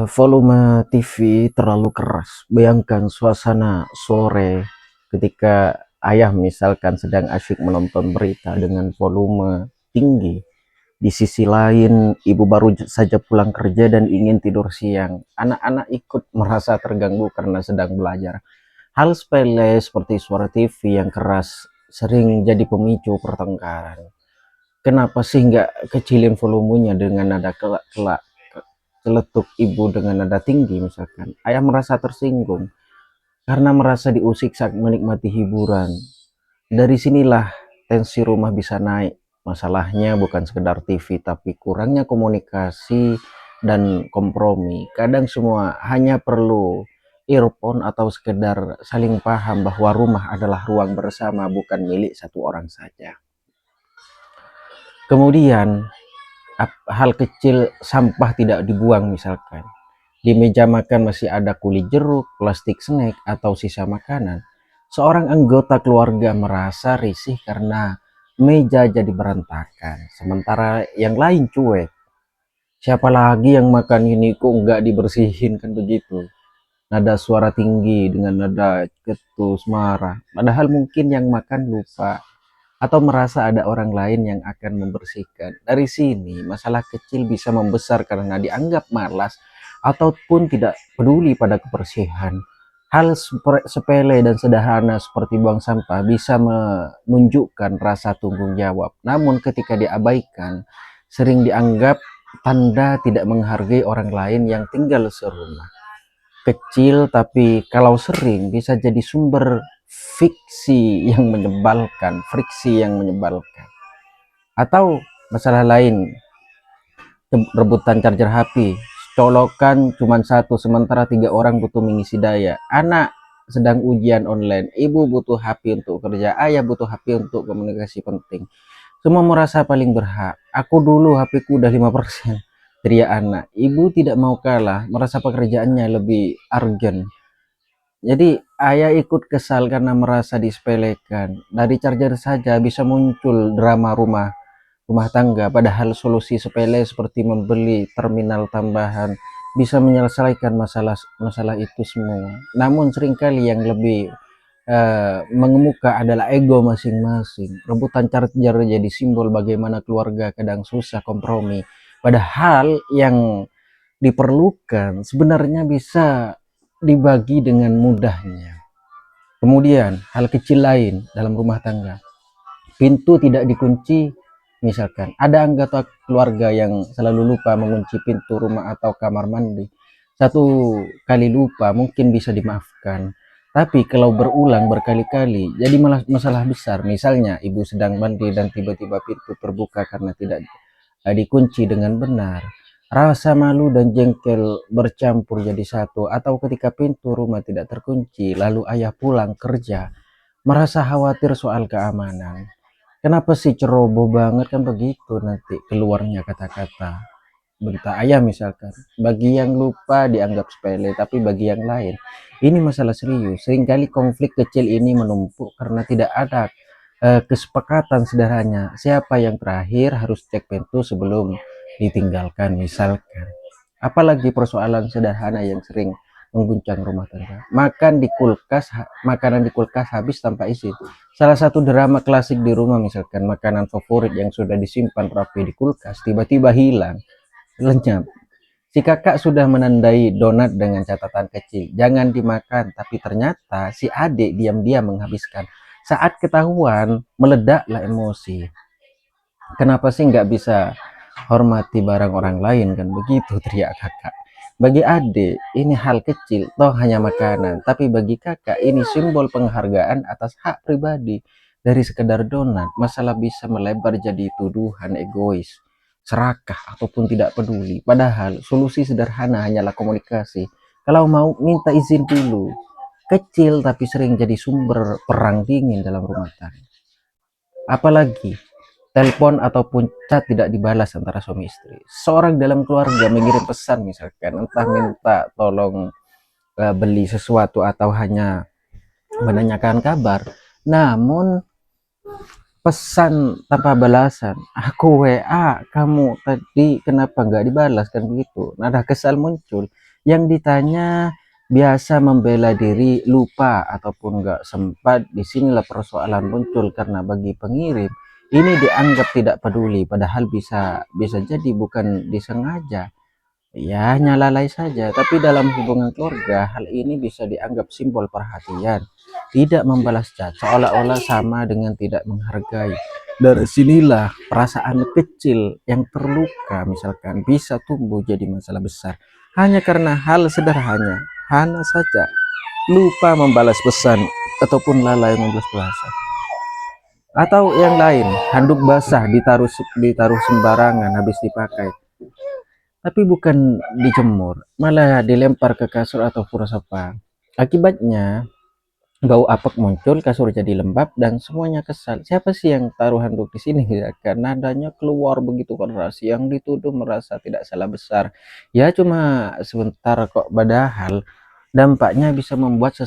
Volume TV terlalu keras. Bayangkan suasana sore ketika ayah misalkan sedang asyik menonton berita dengan volume tinggi. Di sisi lain, ibu baru saja pulang kerja dan ingin tidur siang. Anak-anak ikut merasa terganggu karena sedang belajar. Hal sepele seperti suara TV yang keras sering jadi pemicu pertengkaran. Kenapa sih nggak kecilin volumenya dengan nada kelak-kelak? Celetuk ibu dengan nada tinggi misalkan. Ayah merasa tersinggung karena merasa diusik saat menikmati hiburan. Dari sinilah tensi rumah bisa naik. Masalahnya bukan sekedar TV, tapi kurangnya komunikasi dan kompromi. Kadang semua hanya perlu earphone atau sekedar saling paham bahwa rumah adalah ruang bersama, bukan milik satu orang saja. Kemudian, hal kecil sampah tidak dibuang misalkan. Di meja makan masih ada kulit jeruk, plastik snack, atau sisa makanan. Seorang anggota keluarga merasa risih karena meja jadi berantakan, sementara yang lain cuek. Siapa lagi yang makan ini kok nggak dibersihin kan begitu? Nada suara tinggi dengan nada ketus marah. Padahal mungkin yang makan lupa atau merasa ada orang lain yang akan membersihkan. Dari sini, masalah kecil bisa membesar karena dianggap malas ataupun tidak peduli pada kebersihan. Hal sepele dan sederhana seperti buang sampah bisa menunjukkan rasa tanggung jawab. Namun ketika diabaikan, sering dianggap tanda tidak menghargai orang lain yang tinggal serumah. Kecil tapi kalau sering bisa jadi sumber friksi yang menyebalkan. Atau masalah lain, rebutan charger HP, colokan cuma satu sementara 3 orang butuh mengisi daya. Anak sedang ujian online, ibu butuh HP untuk kerja, ayah butuh HP untuk komunikasi penting. Semua merasa paling berhak. Aku dulu HP ku udah 5%. Teriak anak. Ibu tidak mau kalah, merasa pekerjaannya lebih urgent. Jadi ayah ikut kesal karena merasa disepelekan. Dari charger saja bisa muncul drama rumah tangga, padahal solusi sepele seperti membeli terminal tambahan bisa menyelesaikan masalah masalah itu semua. Namun seringkali yang lebih mengemuka adalah ego masing-masing. Rebutan charger jadi simbol bagaimana keluarga kadang susah kompromi. Padahal yang diperlukan sebenarnya bisa dibagi dengan mudahnya. Kemudian, hal kecil lain dalam rumah tangga. Pintu tidak dikunci, misalkan. Ada anggota keluarga yang selalu lupa mengunci pintu rumah atau kamar mandi. Satu kali lupa mungkin bisa dimaafkan. Tapi kalau berulang berkali-kali, jadi malah masalah besar. Misalnya, ibu sedang mandi dan tiba-tiba pintu terbuka karena tidak dikunci dengan benar. Rasa malu dan jengkel bercampur jadi satu, atau ketika pintu rumah tidak terkunci, lalu ayah pulang kerja, merasa khawatir soal keamanan. Kenapa sih ceroboh banget kan begitu nanti keluarnya kata-kata. Bentak ayah misalkan. Bagi yang lupa dianggap sepele, tapi bagi yang lain ini masalah serius. Seringkali konflik kecil ini menumpuk karena tidak ada kesepakatan sederhana. Siapa yang terakhir harus cek pintu sebelum ditinggalkan misalkan. Apalagi persoalan sederhana yang sering mengguncang rumah tangga. Makanan di kulkas habis tanpa isi. Salah satu drama klasik di rumah misalkan makanan favorit yang sudah disimpan rapi di kulkas tiba-tiba hilang, lenyap. Si kakak sudah menandai donat dengan catatan kecil, jangan dimakan, tapi ternyata si adik diam-diam menghabiskan. Saat ketahuan, meledaklah emosi. Kenapa sih nggak bisa hormati barang orang lain kan begitu, teriak kakak. Bagi adik ini hal kecil, toh hanya makanan, tapi bagi kakak ini simbol penghargaan atas hak pribadi. Dari sekedar donat masalah bisa melebar jadi tuduhan egois, serakah, ataupun tidak peduli. Padahal solusi sederhana hanyalah komunikasi. Kalau mau minta izin dulu. Kecil tapi sering jadi sumber perang dingin dalam rumah tangga. Apalagi telepon ataupun chat tidak dibalas antara suami istri. Seorang dalam keluarga mengirim pesan misalkan, entah minta tolong beli sesuatu atau hanya menanyakan kabar. Namun pesan tanpa balasan, aku WA kamu tadi kenapa nggak dibalas, kan begitu. Nada kesal muncul. Yang ditanya biasa membela diri, lupa ataupun nggak sempat. Disinilah persoalan muncul, karena bagi pengirim ini dianggap tidak peduli, padahal bisa bisa jadi bukan disengaja. Ya, hanya lalai saja, tapi dalam hubungan keluarga, hal ini bisa dianggap simbol perhatian. Tidak membalas chat, seolah-olah sama dengan tidak menghargai. Dari sinilah perasaan kecil yang terluka, misalkan, bisa tumbuh jadi masalah besar. Hanya karena hal sederhana, hanya saja lupa membalas pesan, ataupun lalai membalas pesan. Atau yang lain, handuk basah ditaruh sembarangan habis dipakai, tapi bukan dijemur, malah dilempar ke kasur atau fursapan. Akibatnya, bau apek muncul, kasur jadi lembab, dan semuanya kesal. Siapa sih yang taruh handuk di sini? Ya, karena nadanya keluar begitu keras, yang dituduh merasa tidak salah besar. Ya cuma sebentar kok, padahal dampaknya bisa membuat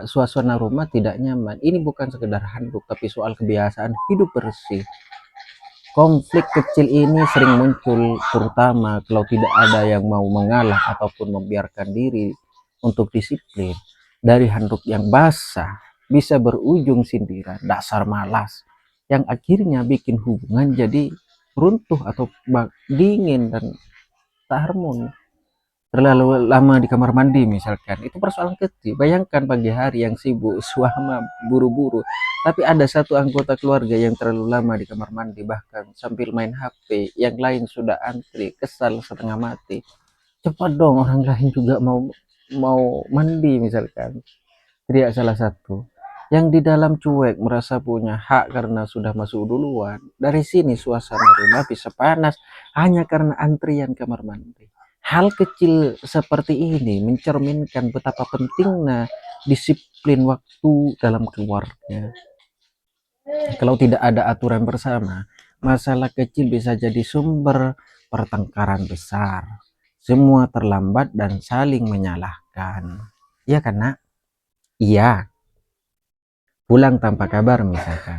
suasana rumah tidak nyaman. Ini bukan sekedar handuk, tapi soal kebiasaan hidup bersih. Konflik kecil ini sering muncul terutama kalau tidak ada yang mau mengalah ataupun membiarkan diri untuk disiplin. Dari handuk yang basah bisa berujung sindiran, dasar malas, yang akhirnya bikin hubungan jadi runtuh atau dingin dan tak harmonis. Terlalu lama di kamar mandi misalkan, itu persoalan kecil. Bayangkan pagi hari yang sibuk, suama buru-buru, tapi ada satu anggota keluarga yang terlalu lama di kamar mandi, bahkan sambil main HP, yang lain sudah antri, kesal setengah mati. Cepat dong, orang lain juga mau mau mandi misalkan. Teriak salah satu. Yang di dalam cuek, merasa punya hak karena sudah masuk duluan. Dari sini suasana rumah bisa panas hanya karena antrian kamar mandi. Hal kecil seperti ini mencerminkan betapa pentingnya disiplin waktu dalam keluarga. Kalau tidak ada aturan bersama, masalah kecil bisa jadi sumber pertengkaran besar. Semua terlambat dan saling menyalahkan. Iya kan, Nak? Iya, pulang tanpa kabar misalkan.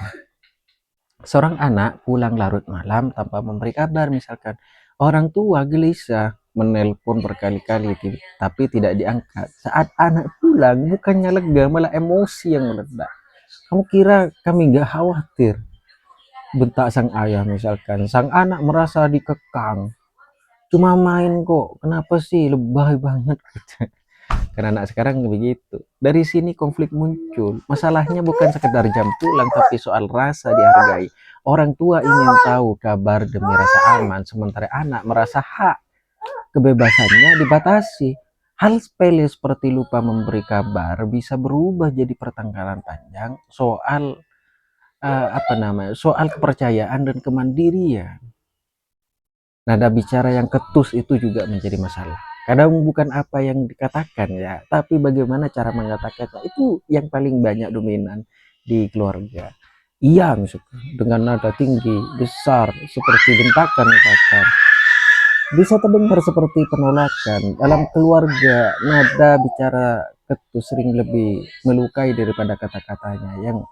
Seorang anak pulang larut malam tanpa memberi kabar misalkan. Orang tua gelisah, menelpon berkali-kali tapi tidak diangkat. Saat anak pulang, bukannya lega, malah emosi yang meledak. Kamu kira kami gak khawatir? Bentak sang ayah misalkan. Sang anak merasa dikekang. Cuma main kok, kenapa sih, lebay banget. Karena anak sekarang begitu. Dari sini konflik muncul. Masalahnya bukan sekedar jam pulang, tapi soal rasa dihargai. Orang tua ingin tahu kabar demi rasa aman, sementara anak merasa hak kebebasannya dibatasi. Hal sepele seperti lupa memberi kabar bisa berubah jadi pertengkaran panjang soal soal kepercayaan dan kemandirian. Nada bicara yang ketus itu juga menjadi masalah. Kadang bukan apa yang dikatakan ya, tapi bagaimana cara mengatakannya itu yang paling banyak dominan di keluarga. Iya, misalkan dengan nada tinggi, besar, seperti bentakan misalkan. Bisa terdengar seperti penolakan. Dalam keluarga, nada bicara ketus sering lebih melukai daripada kata-katanya. Yang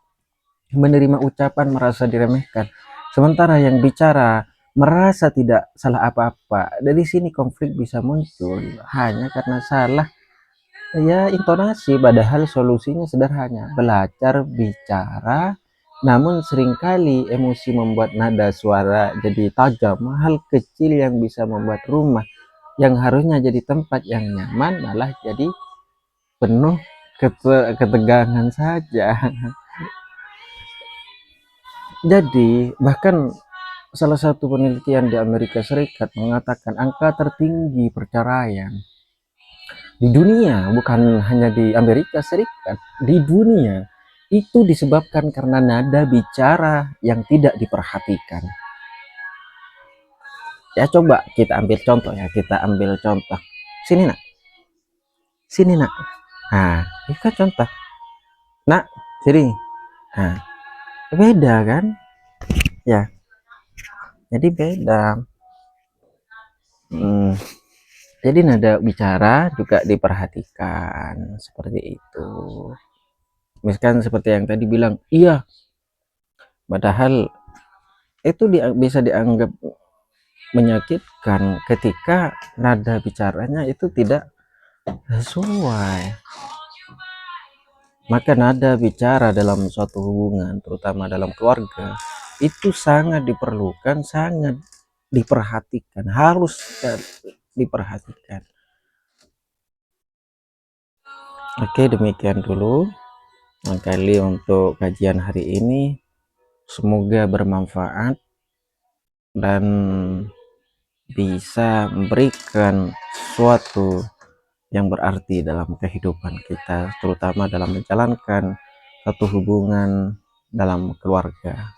menerima ucapan merasa diremehkan, sementara yang bicara merasa tidak salah apa-apa. Dari sini konflik bisa muncul hanya karena salah ya intonasi, padahal solusinya sederhana, belajar bicara. Namun seringkali emosi membuat nada suara jadi tajam. Hal kecil yang bisa membuat rumah yang harusnya jadi tempat yang nyaman malah jadi penuh ketegangan saja. Jadi bahkan salah satu penelitian di Amerika Serikat mengatakan angka tertinggi perceraian di dunia, bukan hanya di Amerika Serikat, di dunia itu disebabkan karena nada bicara yang tidak diperhatikan. Ya coba kita ambil contoh ya, kita ambil contoh. Sini nak, sini nak. Nah, ini kan contoh. Nak, sini. Nah, beda kan? Ya, jadi beda. Hmm. Jadi nada bicara juga diperhatikan seperti itu. Misalkan seperti yang tadi bilang, iya Padahal itu bisa dianggap menyakitkan ketika nada bicaranya itu tidak sesuai. Maka nada bicara dalam suatu hubungan, terutama dalam keluarga, itu sangat diperlukan, sangat diperhatikan, harus diperhatikan. Oke, demikian dulu kali untuk kajian hari ini. Semoga bermanfaat dan bisa memberikan sesuatu yang berarti dalam kehidupan kita, terutama dalam menjalankan satu hubungan dalam keluarga.